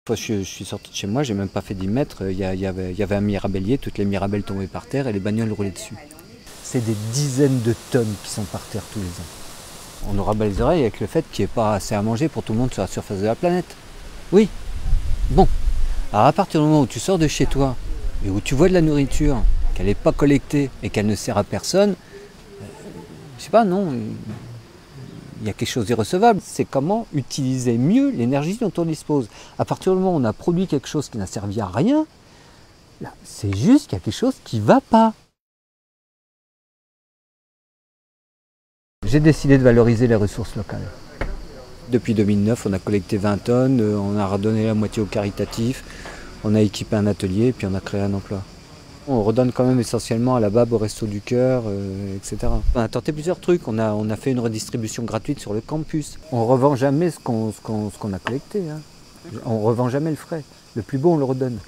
Quand je suis sorti de chez moi, j'ai même pas fait 10 mètres, il y avait un mirabellier, toutes les mirabelles tombaient par terre et les bagnoles roulaient dessus. C'est des dizaines de tonnes qui sont par terre tous les ans. On nous rabat les oreilles avec le fait qu'il n'y ait pas assez à manger pour tout le monde sur la surface de la planète. Oui, bon. Alors à partir du moment où tu sors de chez toi et où tu vois de la nourriture, qu'elle n'est pas collectée et qu'elle ne sert à personne, je sais pas, non, il y a quelque chose d'irrecevable. C'est comment utiliser mieux l'énergie dont on dispose. À partir du moment où on a produit quelque chose qui n'a servi à rien, c'est juste qu'il y a quelque chose qui ne va pas. J'ai décidé de valoriser les ressources locales. Depuis 2009, on a collecté 20 tonnes, on a redonné la moitié au caritatif, on a équipé un atelier et puis on a créé un emploi. On redonne quand même essentiellement à la BAB, au Resto du Cœur, etc. On a tenté plusieurs trucs, on a fait une redistribution gratuite sur le campus. On ne revend jamais ce qu'on a collecté, hein. On ne revend jamais le frais. Le plus beau, on le redonne.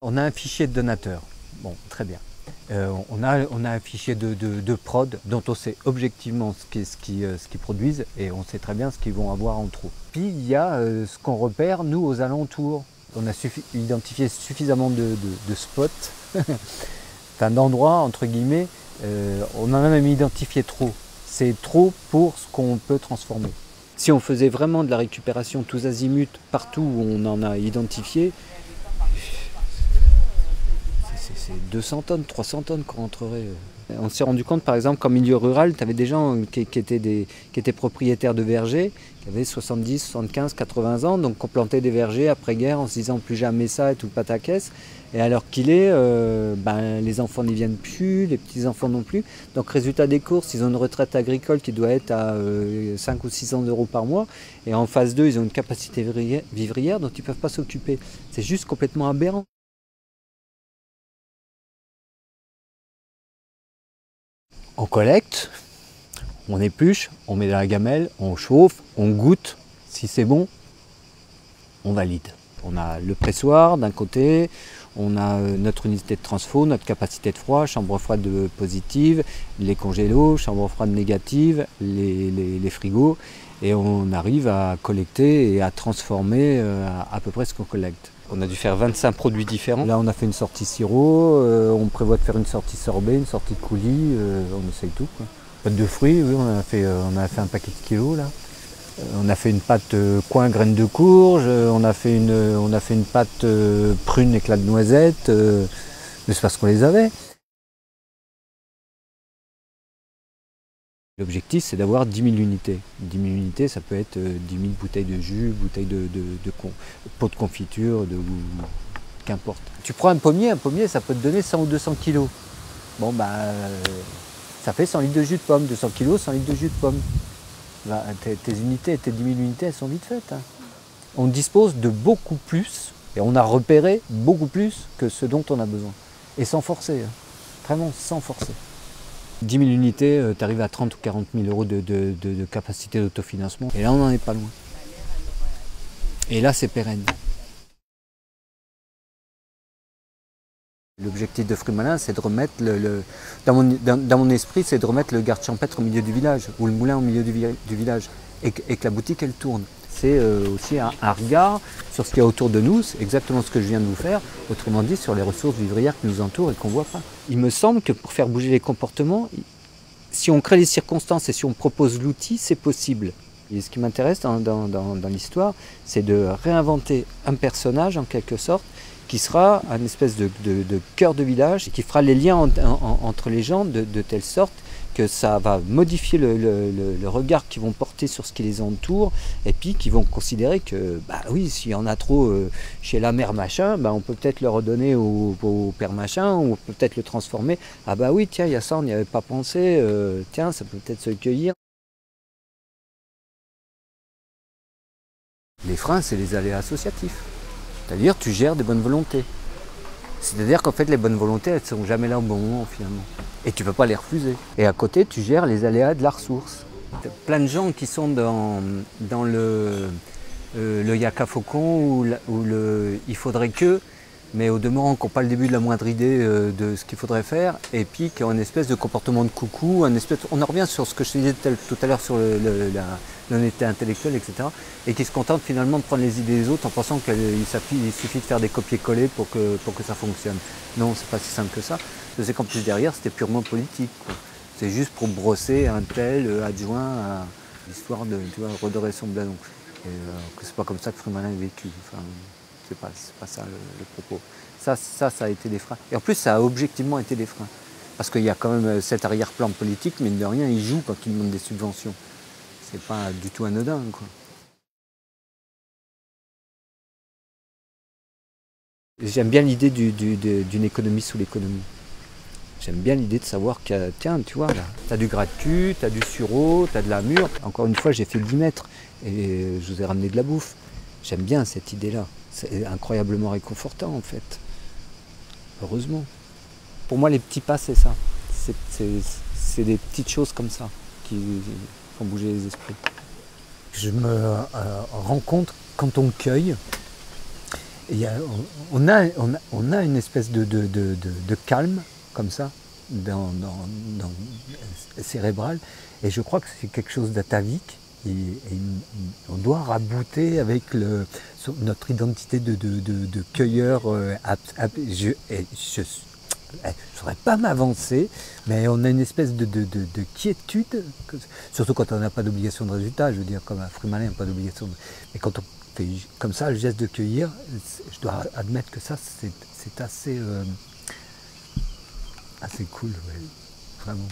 On a un fichier de donateurs. Bon, très bien. On a un fichier de prod dont on sait objectivement ce qu'ils produisent et on sait très bien ce qu'ils vont avoir en trop. Puis il y a ce qu'on repère, nous, aux alentours. On a identifié suffisamment de spots, enfin d'endroits, entre guillemets, on en a même identifié trop. C'est trop pour ce qu'on peut transformer. Si on faisait vraiment de la récupération tous azimuts, partout où on en a identifié, c'est 200 tonnes, 300 tonnes qu'on rentrerait. On s'est rendu compte, par exemple, qu'en milieu rural, tu avais des gens qui étaient propriétaires de vergers, qui avaient 70, 75, 80 ans, donc qui ont planté des vergers après-guerre en se disant plus jamais ça et tout le pataquès. Et alors qu'il est, les enfants n'y viennent plus, les petits-enfants non plus. Donc résultat des courses, ils ont une retraite agricole qui doit être à 5 ou 600 euros par mois. Et en phase 2, ils ont une capacité vivrière dont ils ne peuvent pas s'occuper. C'est juste complètement aberrant. On collecte, on épluche, on met dans la gamelle, on chauffe, on goûte. Si c'est bon, on valide. On a le pressoir d'un côté, on a notre unité de transfo, notre capacité de froid, chambre froide positive, les congélos, chambre froide négative, les frigos. Et on arrive à collecter et à transformer à peu près ce qu'on collecte. On a dû faire 25 produits différents. Là, on a fait une sortie sirop, on prévoit de faire une sortie sorbet, une sortie coulis, on essaye tout, quoi. Pâte de fruits, oui, on a fait un paquet de kilos, là. On a fait une pâte coin graines de courge, on a fait une pâte prune éclat de noisette, mais c'est parce qu'on les avait. L'objectif, c'est d'avoir 10 000 unités. 10 000 unités, ça peut être 10 000 bouteilles de jus, bouteilles de pots de confiture, qu'importe. Tu prends un pommier, ça peut te donner 100 ou 200 kilos. Bon, ça fait 100 litres de jus de pomme, 200 kilos, 100 litres de jus de pomme. Tes unités, tes 10 000 unités, elles sont vite faites, hein. On dispose de beaucoup plus, et on a repéré beaucoup plus que ce dont on a besoin. Et sans forcer, hein. Vraiment sans forcer. 10 000 unités, tu arrives à 30 ou 40 000 euros de capacité d'autofinancement. Et là, on n'en est pas loin. Et là, c'est pérenne. L'objectif de Fruits Malins, c'est de remettre, dans mon esprit, c'est de remettre le garde champêtre au milieu du village, ou le moulin au milieu du village, et que la boutique, elle tourne. C'est aussi un regard sur ce qu'il y a autour de nous, c'est exactement ce que je viens de vous faire, autrement dit sur les ressources vivrières qui nous entourent et qu'on ne voit pas. Il me semble que pour faire bouger les comportements, si on crée les circonstances et si on propose l'outil, c'est possible. Et ce qui m'intéresse dans l'histoire, c'est de réinventer un personnage en quelque sorte, qui sera un espèce de cœur de village, et qui fera les liens entre les gens de telle sorte que ça va modifier le regard qu'ils vont porter sur ce qui les entoure, et puis qu'ils vont considérer que, oui, s'il y en a trop chez la mère machin, on peut peut-être le redonner au père machin, ou on peut peut-être le transformer. Ah oui, tiens, il y a ça, on n'y avait pas pensé, tiens, ça peut peut-être se cueillir. Les freins, c'est les aléas associatifs. C'est-à-dire, tu gères des bonnes volontés. C'est-à-dire qu'en fait, les bonnes volontés, elles ne sont jamais là au bon moment, finalement. Et tu ne peux pas les refuser. Et à côté, tu gères les aléas de la ressource. Il y a plein de gens qui sont dans le yaka faucon, ou il faudrait que, mais au demeurant qui n'ont pas le début de la moindre idée de ce qu'il faudrait faire, et puis qui ont une espèce de comportement de coucou, on en revient sur ce que je te disais tout à l'heure sur l'honnêteté intellectuelle, etc., et qui se contentent finalement de prendre les idées des autres en pensant qu'il suffit de faire des copier-coller pour que ça fonctionne. Non, c'est pas si simple que ça. Je sais qu'en plus derrière, c'était purement politique, quoi. C'est juste pour brosser un tel adjoint à l'histoire de redorer son blason. Et que c'est pas comme ça que Frémalin a vécu. Enfin, c'est pas ça le propos. Ça a été des freins. Et en plus, ça a objectivement été des freins. Parce qu'il y a quand même cet arrière-plan politique, mine de rien, il joue quand il demande des subventions. C'est pas du tout anodin, quoi. J'aime bien l'idée d'une économie sous l'économie. J'aime bien l'idée de savoir que, tiens, tu vois, là, t'as du gratu, t'as du sureau, t'as de la mûre. Encore une fois, j'ai fait 10 mètres et je vous ai ramené de la bouffe. J'aime bien cette idée-là. C'est incroyablement réconfortant, en fait. Heureusement. Pour moi, les petits pas, c'est ça. C'est des petites choses comme ça qui font bouger les esprits. Je me rends compte, quand on cueille, on a une espèce de calme, comme ça, cérébral, et je crois que c'est quelque chose d'atavique, et on doit rabouter avec notre identité de cueilleur. Je ne saurais pas m'avancer, mais on a une espèce de quiétude, surtout quand on n'a pas d'obligation de résultat. Je veux dire, comme un Frémalin, pas d'obligation mais quand on fait comme ça le geste de cueillir, je dois admettre que ça, c'est assez cool, ouais, vraiment.